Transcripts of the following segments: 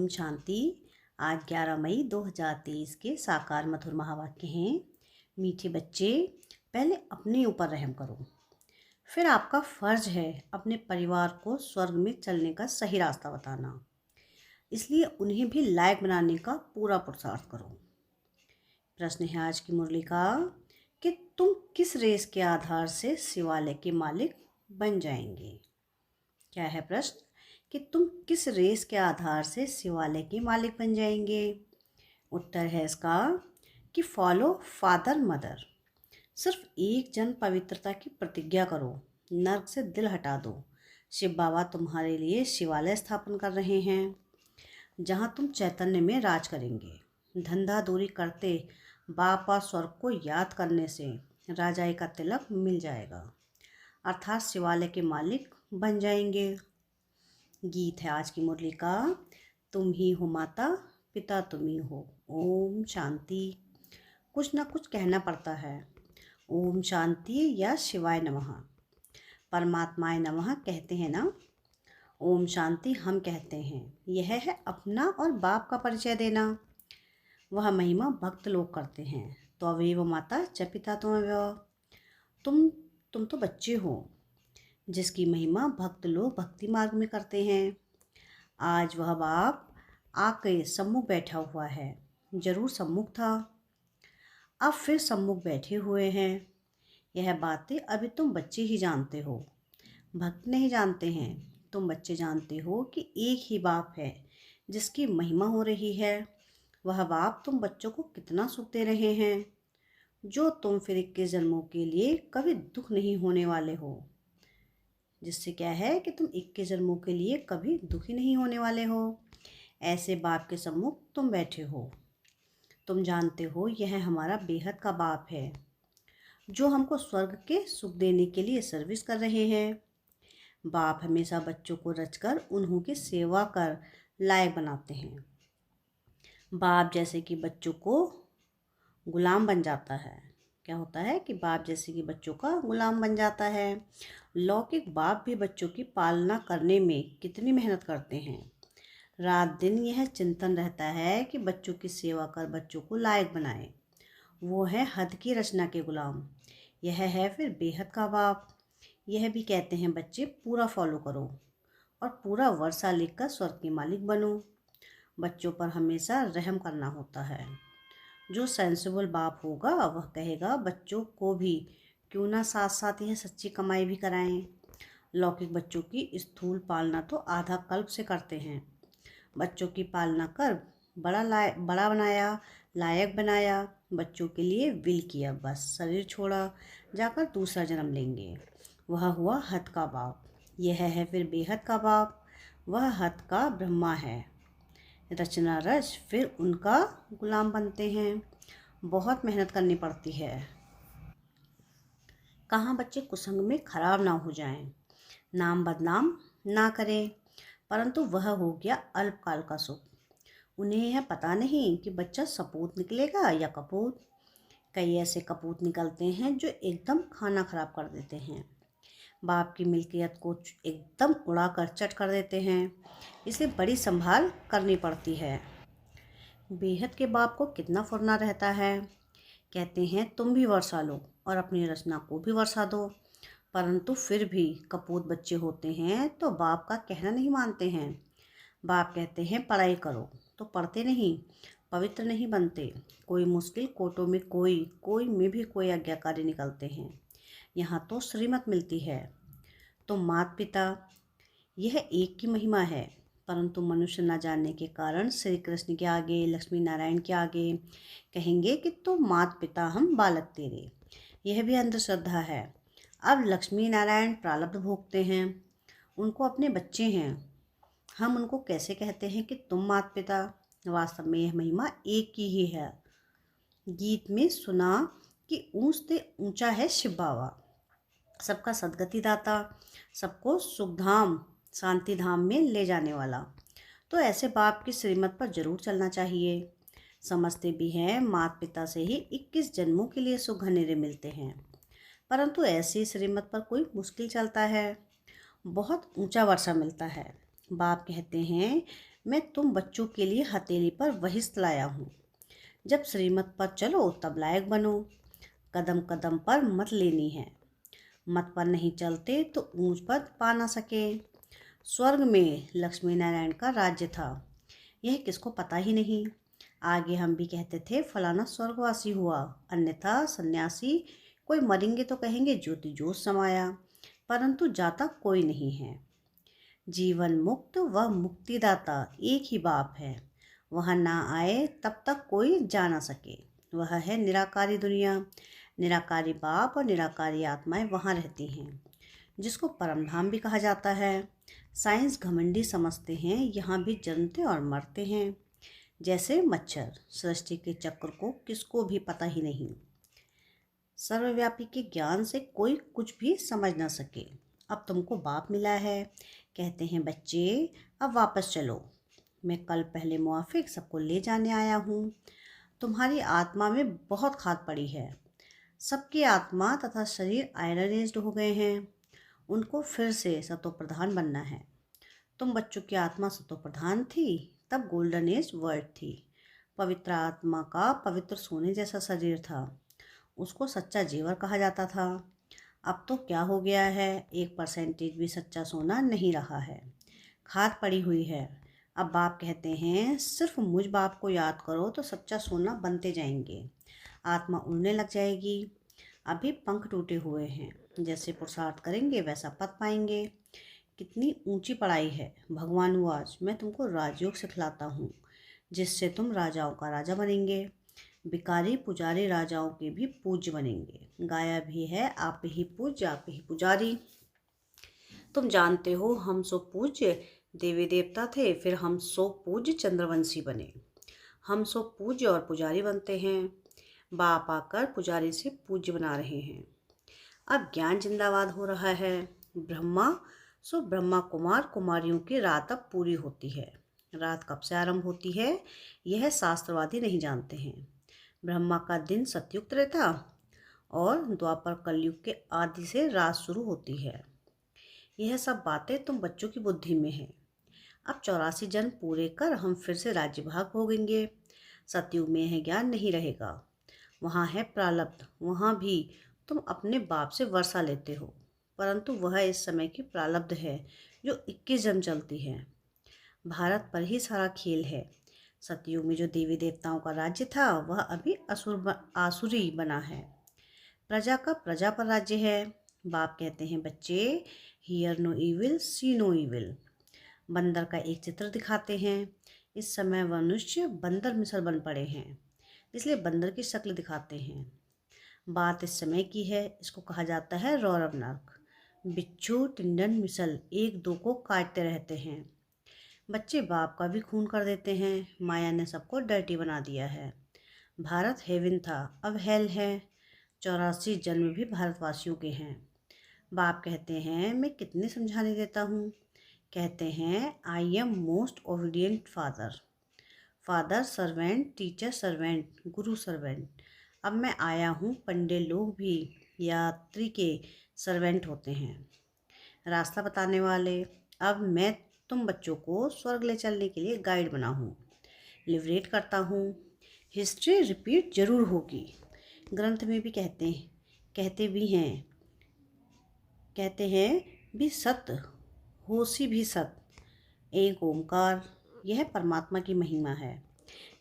ओम शांति। आज 11 मई 2023 के साकार मधुर महावाक्य हैं। मीठे बच्चे, पहले अपने ऊपर रहम करो, फिर आपका फर्ज है अपने परिवार को स्वर्ग में चलने का सही रास्ता बताना। इसलिए उन्हें भी लायक बनाने का पूरा पुरुषार्थ करो। प्रश्न है आज की मुरली का कि तुम किस रेस के आधार से शिवालय के मालिक बन जाएंगे। क्या है प्रश्न कि तुम किस रेस के आधार से शिवालय के मालिक बन जाएंगे। उत्तर है इसका कि फॉलो फादर मदर। सिर्फ एक जन पवित्रता की प्रतिज्ञा करो, नर्क से दिल हटा दो। शिव बाबा तुम्हारे लिए शिवालय स्थापन कर रहे हैं जहां तुम चैतन्य में राज करेंगे। धंधा दूरी करते बाप और स्वर्ग को याद करने से राजाई का तिलक मिल जाएगा, अर्थात शिवालय के मालिक बन जाएंगे। गीत है आज की मुरली का, तुम ही हो माता पिता तुम ही हो। ओम शांति। कुछ ना कुछ कहना पड़ता है। ओम शांति या शिवाय नमः, परमात्माय नमः कहते हैं ना। ओम शांति हम कहते हैं। यह है अपना और बाप का परिचय देना। वह महिमा भक्त लोग करते हैं। तो अवेव माता च पिता त्वमेव। तुम तो बच्चे हो जिसकी महिमा भक्त लोग भक्ति मार्ग में करते हैं। आज वह बाप आके सम्मुख बैठा हुआ है, जरूर सम्मुख था, अब फिर सम्मुख बैठे हुए हैं। यह बातें अभी तुम बच्चे ही जानते हो, भक्त नहीं जानते हैं। तुम बच्चे जानते हो कि एक ही बाप है जिसकी महिमा हो रही है। वह बाप तुम बच्चों को कितना सुख दे रहे हैं, जो तुम फिर 21 जन्मों के लिए कभी दुख नहीं होने वाले हो। जिससे क्या है कि तुम 21 जन्मों के लिए कभी दुखी नहीं होने वाले हो। ऐसे बाप के सम्मुख तुम बैठे हो। तुम जानते हो यह हमारा बेहद का बाप है जो हमको स्वर्ग के सुख देने के लिए सर्विस कर रहे हैं। बाप हमेशा बच्चों को रचकर उन्हों की सेवा कर लायक बनाते हैं। बाप जैसे कि बच्चों को गुलाम बन जाता है। क्या होता है कि बाप जैसे कि बच्चों का गुलाम बन जाता है। लौकिक बाप भी बच्चों की पालना करने में कितनी मेहनत करते हैं। रात दिन यह चिंतन रहता है कि बच्चों की सेवा कर बच्चों को लायक बनाए। वो है हद की रचना के गुलाम। यह है फिर बेहद का बाप। यह भी कहते हैं बच्चे पूरा फॉलो करो और पूरा वर्षा लिखकर स्वर्ग के मालिक बनो। बच्चों पर हमेशा रहम करना होता है। जो सेंसिबल बाप होगा वह कहेगा बच्चों को भी क्यों ना साथ साथ यह सच्ची कमाई भी कराएं। लौकिक बच्चों की स्थूल पालना तो आधा कल्प से करते हैं। बच्चों की पालना कर बड़ा बनाया, लायक बनाया, बच्चों के लिए विल किया, बस शरीर छोड़ा, जाकर दूसरा जन्म लेंगे। वह हुआ हद का बाप। यह है फिर बेहद का बाप। वह हद का ब्रह्मा है। रचना रच फिर उनका गुलाम बनते हैं। बहुत मेहनत करनी पड़ती है। कहाँ बच्चे कुसंग में खराब ना हो जाएं, नाम बदनाम ना करें, परंतु वह हो गया अल्पकाल का सुख। उन्हें यह पता नहीं कि बच्चा सपूत निकलेगा या कपूत। कई ऐसे कपूत निकलते हैं जो एकदम खाना खराब कर देते हैं, बाप की मिल्कियत को एकदम उड़ाकर चट कर देते हैं। इसे बड़ी संभाल करनी पड़ती है। बेहद के बाप को कितना फुरना रहता है। कहते हैं तुम भी वर्षा लो और अपनी रचना को भी वर्षा दो, परंतु फिर भी कपूत बच्चे होते हैं तो बाप का कहना नहीं मानते हैं। बाप कहते हैं पढ़ाई करो तो पढ़ते नहीं, पवित्र नहीं बनते। कोई मुश्किल कोटों में कोई में भी कोई आज्ञाकारी निकलते हैं। यहाँ तो श्रीमत मिलती है। तो माता पिता, यह एक की महिमा है, परंतु मनुष्य न जानने के कारण श्री कृष्ण के आगे, लक्ष्मी नारायण के आगे कहेंगे कि तो माता पिता हम बालक तेरे। यह भी अंधश्रद्धा है। अब लक्ष्मी नारायण प्रारब्ध भोगते हैं, उनको अपने बच्चे हैं। हम उनको कैसे कहते हैं कि तुम माता पिता। वास्तव में यह महिमा एक की ही है। गीत में सुना कि ऊंच से ऊंचा है शिव बाबा, सबका सदगति दाता, सबको सुखधाम शांति धाम में ले जाने वाला। तो ऐसे बाप की श्रीमत पर जरूर चलना चाहिए। समझते भी हैं माता पिता से ही 21 जन्मों के लिए सुख घनेरे मिलते हैं, परंतु ऐसी श्रीमत पर कोई मुश्किल चलता है, बहुत ऊंचा वर्षा मिलता है। बाप कहते हैं मैं तुम बच्चों के लिए हथेली पर बहिश्त लाया हूँ। जब श्रीमत पर चलो तब लायक बनो, कदम कदम पर मत लेनी है। मत पर नहीं चलते तो ऊंच पद पा ना सके। स्वर्ग में लक्ष्मी नारायण का राज्य था, यह किसको पता ही नहीं। आगे हम भी कहते थे फलाना स्वर्गवासी हुआ, अन्यथा सन्यासी। कोई मरेंगे तो कहेंगे ज्योति जोत समाया, परंतु जाता कोई नहीं है। जीवन मुक्त व मुक्तिदाता एक ही बाप है, वह ना आए तब तक कोई जा ना सके। वह है निराकारी दुनिया। निराकारी बाप और निराकारी आत्माएं वहाँ रहती हैं, जिसको परमधाम भी कहा जाता है। साइंस घमंडी समझते हैं यहाँ भी जन्मते और मरते हैं, जैसे मच्छर। सृष्टि के चक्र को किसको भी पता ही नहीं। सर्वव्यापी के ज्ञान से कोई कुछ भी समझ ना सके। अब तुमको बाप मिला है, कहते हैं बच्चे अब वापस चलो। मैं कल पहले मुआफिक सबको ले जाने आया हूँ। तुम्हारी आत्मा में बहुत खाद पड़ी है। सबकी आत्मा तथा शरीर आयरनाइज्ड हो गए हैं, उनको फिर से सतो प्रधान बनना है। तुम बच्चों की आत्मा सतो प्रधान थी, तब गोल्डन एज वर्ल्ड थी। पवित्र आत्मा का पवित्र सोने जैसा शरीर था, उसको सच्चा जेवर कहा जाता था। अब तो क्या हो गया है, 1% भी सच्चा सोना नहीं रहा है, खाद पड़ी हुई है। अब बाप कहते हैं सिर्फ मुझ बाप को याद करो तो सच्चा सोना बनते जाएंगे, आत्मा उड़ने लग जाएगी। अभी पंख टूटे हुए हैं, जैसे पुरुषार्थ करेंगे वैसा पद पाएंगे। कितनी ऊंची पढ़ाई है। भगवानुवाच मैं तुमको राजयोग सिखलाता हूँ, जिससे तुम राजाओं का राजा बनेंगे। भिखारी पुजारी राजाओं के भी पूज्य बनेंगे। गाया भी है आप ही पूज्य आप ही पुजारी। तुम जानते हो हम सो पूज्य देवी देवता थे, फिर हम सो पूज्य चंद्रवंशी बने। हम सो पूज्य और पुजारी बनते हैं। बाप आकर पुजारी से पूज्य बना रहे हैं। अब ज्ञान जिंदाबाद हो रहा है। ब्रह्मा सो ब्रह्मा कुमार कुमारियों की रात अब पूरी होती है। रात कब से आरंभ होती है यह शास्त्रवादी नहीं जानते हैं। ब्रह्मा का दिन सतयुग त्रेता और द्वापर कलयुग के आदि से रात शुरू होती है। यह सब बातें तुम बच्चों की बुद्धि में हैं। अब 84 जन्म पूरे कर हम फिर से राज्य भाग भोगेंगे। सतयुग में यह ज्ञान नहीं रहेगा, वहाँ है प्रारब्ध। वहाँ भी तुम अपने बाप से वर्षा लेते हो, परंतु वह इस समय की प्रारब्ध है जो 21 जन्म चलती है। भारत पर ही सारा खेल है। सतयुग में जो देवी देवताओं का राज्य था वह अभी आसुरी बना है। प्रजा का प्रजा पर राज्य है। बाप कहते हैं बच्चे hear no evil see no evil. बंदर का एक चित्र दिखाते हैं। इस समय मनुष्य बंदर मिसल बन पड़े हैं, इसलिए बंदर की शक्ल दिखाते हैं। बात इस समय की है, इसको कहा जाता है रौरव नर्क। बिच्छू टिंडन मिसल एक दो को काटते रहते हैं। बच्चे बाप का भी खून कर देते हैं। माया ने सबको डर्टी बना दिया है। भारत हेवन था, अब हेल है। 84 जन्म भी भारतवासियों के हैं। बाप कहते हैं मैं कितने समझाने देता हूँ। कहते हैं I am most obedient father. Father servant, teacher servant, Guru servant. अब मैं आया हूँ, पंडित लोग भी यात्री के सर्वेंट होते हैं, रास्ता बताने वाले। अब मैं तुम बच्चों को स्वर्ग ले चलने के लिए गाइड बना हूँ, लिबरेट करता हूँ। हिस्ट्री रिपीट जरूर होगी। ग्रंथ में भी कहते हैं भी सत्य होशी भी सत्य। एक ओमकार, यह परमात्मा की महिमा है।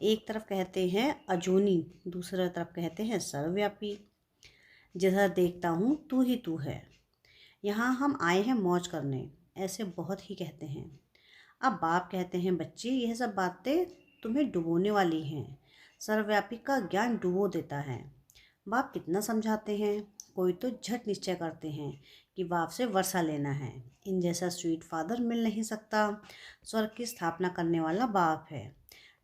एक तरफ कहते हैं अजूनी, दूसरी तरफ कहते हैं सर्वव्यापी। जिधर देखता हूँ तू ही तू है। यहाँ हम आए हैं मौज करने, ऐसे बहुत ही कहते हैं। अब बाप कहते हैं बच्चे यह सब बातें तुम्हें डुबोने वाली हैं। सर्वव्यापी का ज्ञान डुबो देता है। बाप कितना समझाते हैं, कोई तो झट निश्चय करते हैं कि बाप से वर्षा लेना है। इन जैसा स्वीट फादर मिल नहीं सकता। स्वर्ग की स्थापना करने वाला बाप है।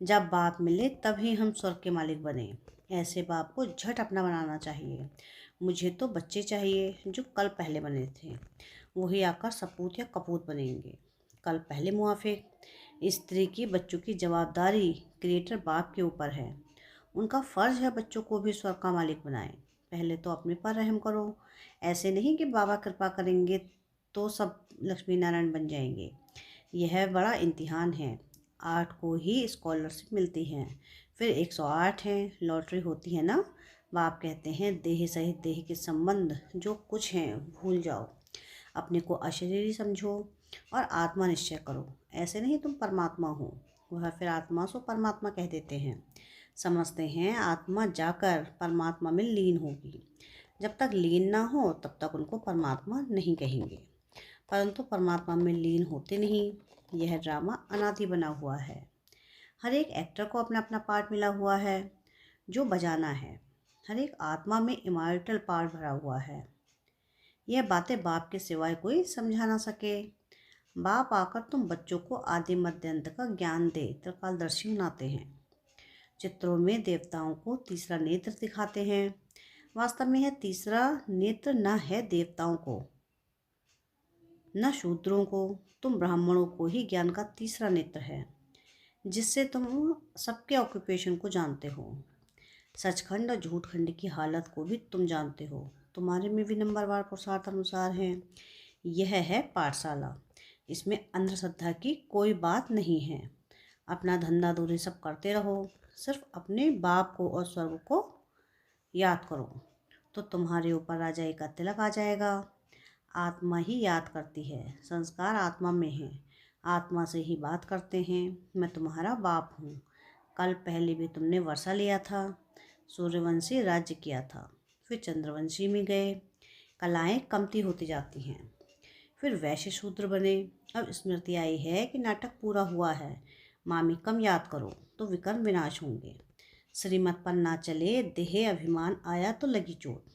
जब बाप मिले तभी हम स्वर्ग के मालिक बने। ऐसे बाप को झट अपना बनाना चाहिए। मुझे तो बच्चे चाहिए जो कल पहले बने थे, वही आकर सपूत या कपूत बनेंगे। कल पहले मुआफिक। स्त्री की बच्चों की जवाबदारी क्रिएटर बाप के ऊपर है। उनका फ़र्ज है बच्चों को भी स्वर्ग का मालिक बनाए। पहले तो अपने पर रहम करो। ऐसे नहीं कि बाबा कृपा करेंगे तो सब लक्ष्मी नारायण बन जाएंगे। यह बड़ा इम्तिहान है। 8 को ही स्कॉलरशिप मिलती है। फिर 108 है, लॉटरी होती है ना। बाप कहते हैं देह सहित देह के संबंध जो कुछ हैं भूल जाओ, अपने को अशरीरी समझो और आत्मा निश्चय करो। ऐसे नहीं तुम परमात्मा हो। वह फिर आत्मा सो परमात्मा कह देते हैं। समझते हैं आत्मा जाकर परमात्मा में लीन होगी। जब तक लीन ना हो तब तक उनको परमात्मा नहीं कहेंगे, परंतु परमात्मा में लीन होते नहीं। यह ड्रामा अनादि बना हुआ है। हर एक एक्टर को अपना अपना पार्ट मिला हुआ है जो बजाना है। हर एक आत्मा में इमॉर्टल पार्ट भरा हुआ है। यह बातें बाप के सिवाय कोई समझा ना सके। बाप आकर तुम बच्चों को आदि मध्य अंत का ज्ञान दे त्रिकालदर्शी बनाते हैं। चित्रों में देवताओं को तीसरा नेत्र दिखाते हैं। वास्तव में यह तीसरा नेत्र न है देवताओं को न शूद्रों को, तुम ब्राह्मणों को ही ज्ञान का तीसरा नेत्र है, जिससे तुम सबके ऑक्यूपेशन को जानते हो। सचखंड और झूठखंड की हालत को भी तुम जानते हो। तुम्हारे में भी नंबरवार पुरुषार्थ अनुसार हैं। यह है पाठशाला। इसमें अंधश्रद्धा की कोई बात नहीं है। अपना धंधा दूरी सब करते रहो, सिर्फ अपने बाप को और स्वर्ग को याद करो तो तुम्हारे ऊपर राजाई का तिलक आ जाएगा। आत्मा ही याद करती है, संस्कार आत्मा में है। आत्मा से ही बात करते हैं। मैं तुम्हारा बाप हूँ। कल पहले भी तुमने वर्षा लिया था, सूर्यवंशी राज्य किया था, फिर चंद्रवंशी में गए। कलाएं कमती होती जाती हैं, फिर वैश्य शूद्र बने। अब स्मृति आई है कि नाटक पूरा हुआ है। मामी कम याद करो तो विकर्म विनाश होंगे। श्रीमत पर ना चले, देह अभिमान आया तो लगी चोट।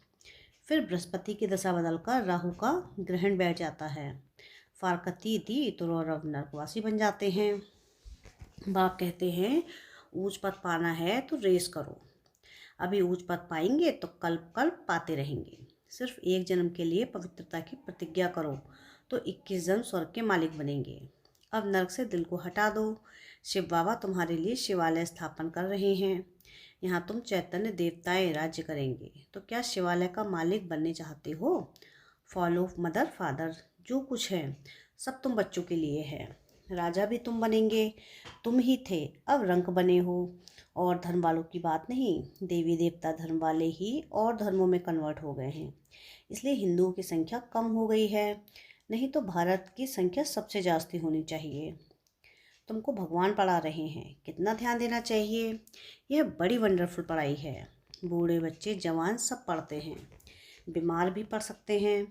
फिर बृहस्पति की दशा बदलकर राहु का ग्रहण बैठ जाता है। फारकती दी तो रौरव नरकवासी बन जाते हैं। बाप कहते हैं ऊंच पद पाना है तो रेस करो। अभी ऊंच पद पाएंगे तो कल्प कल्प पाते रहेंगे। सिर्फ एक जन्म के लिए पवित्रता की प्रतिज्ञा करो तो 21 जन्म स्वर्ग के मालिक बनेंगे। अब नरक से दिल को हटा दो। शिव बाबा तुम्हारे लिए शिवालय स्थापन कर रहे हैं। यहाँ तुम चैतन्य देवताएं राज्य करेंगे। तो क्या शिवालय का मालिक बनने चाहते हो? फॉलो मदर फादर, जो कुछ है सब तुम बच्चों के लिए है। राजा भी तुम बनेंगे, तुम ही थे, अब रंक बने हो। और धर्म वालों की बात नहीं, देवी देवता धर्म वाले ही और धर्मों में कन्वर्ट हो गए हैं, इसलिए हिंदुओं की संख्या कम हो गई है। नहीं तो भारत की संख्या सबसे जास्ती होनी चाहिए। तुमको भगवान पढ़ा रहे हैं, कितना ध्यान देना चाहिए। यह बड़ी वंडरफुल पढ़ाई है। बूढ़े बच्चे जवान सब पढ़ते हैं, बीमार भी पढ़ सकते हैं।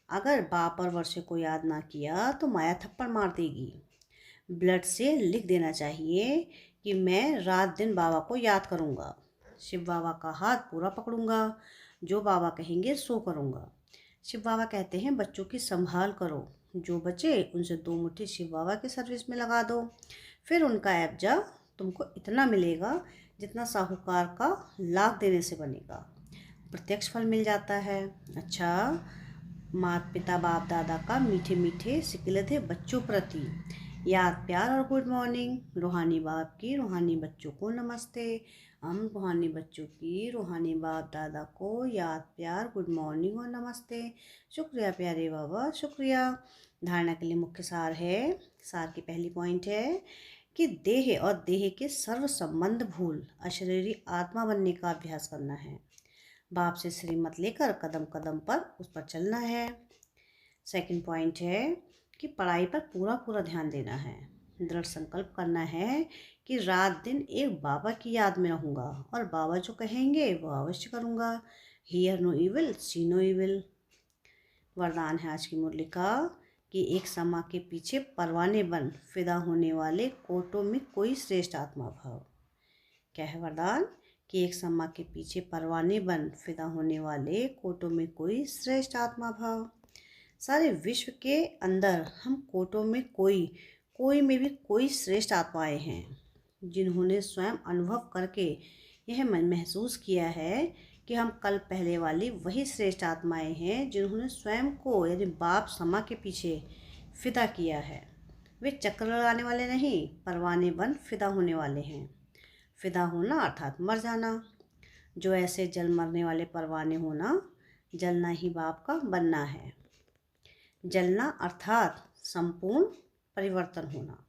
अगर बाप और वर्षे को याद ना किया तो माया थप्पड़ मार देगी। ब्लड से लिख देना चाहिए कि मैं रात दिन बाबा को याद करूँगा, शिव बाबा का हाथ पूरा पकड़ूंगा, जो बाबा कहेंगे सो करूँगा। शिव बाबा कहते हैं बच्चों की संभाल करो, जो बचे उनसे 2 मुट्ठी शिव बाबा की सर्विस में लगा दो। फिर उनका एब्जा तुमको इतना मिलेगा जितना साहूकार का लाख देने से बनेगा। प्रत्यक्ष फल मिल जाता है। अच्छा, माता पिता बाप दादा का मीठे मीठे सिकले थे बच्चों प्रति याद प्यार और गुड मॉर्निंग। रूहानी बाप की रूहानी बच्चों को नमस्ते। हम रूहानी बच्चों की रूहानी बाप दादा को याद प्यार गुड मॉर्निंग और नमस्ते। शुक्रिया प्यारे बाबा, शुक्रिया। धारणा के लिए मुख्य सार है। सार की पहली पॉइंट है कि देह और देह के सर्व संबंध भूल अशरीरी आत्मा बनने का अभ्यास करना है। बाप से श्रीमत लेकर कदम कदम पर उस पर चलना है। सेकंड पॉइंट है कि पढ़ाई पर पूरा पूरा ध्यान देना है। दृढ़ संकल्प करना है कि रात दिन एक बाबा की याद में रहूँगा और बाबा जो कहेंगे वो अवश्य करूँगा। Hear no evil, see no evil. वरदान है आज की मुरली का कि एक समा के पीछे परवाने बन फिदा होने वाले कोटों में कोई श्रेष्ठ आत्मा भाव। क्या है वरदान? कि एक समा के पीछे परवाने बन फिदा होने वाले कोटों में कोई श्रेष्ठ आत्मा भाव। सारे विश्व के अंदर हम कोटों में कोई में भी कोई श्रेष्ठ आत्माएं हैं, जिन्होंने स्वयं अनुभव करके यह महसूस किया है कि हम कल पहले वाली वही श्रेष्ठ आत्माएं हैं, जिन्होंने स्वयं को यानी बाप समा के पीछे फिदा किया है। वे चक्कर लगाने वाले नहीं, परवाने बन फिदा होने वाले हैं। फिदा होना अर्थात मर जाना। जो ऐसे जल मरने वाले परवाने होना, जलना ही बाप का बनना है। जलना अर्थात संपूर्ण परिवर्तन होना।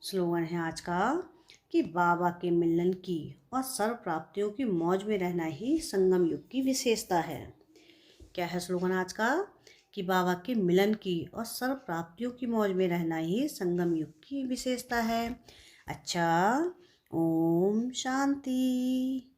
स्लोगन है आज का कि बाबा के मिलन की और सर्व प्राप्तियों की मौज में रहना ही संगम युग की विशेषता है। क्या है स्लोगन आज का? कि बाबा के मिलन की और सर्व प्राप्तियों की मौज में रहना ही संगम युग की विशेषता है। अच्छा, ओम शांति।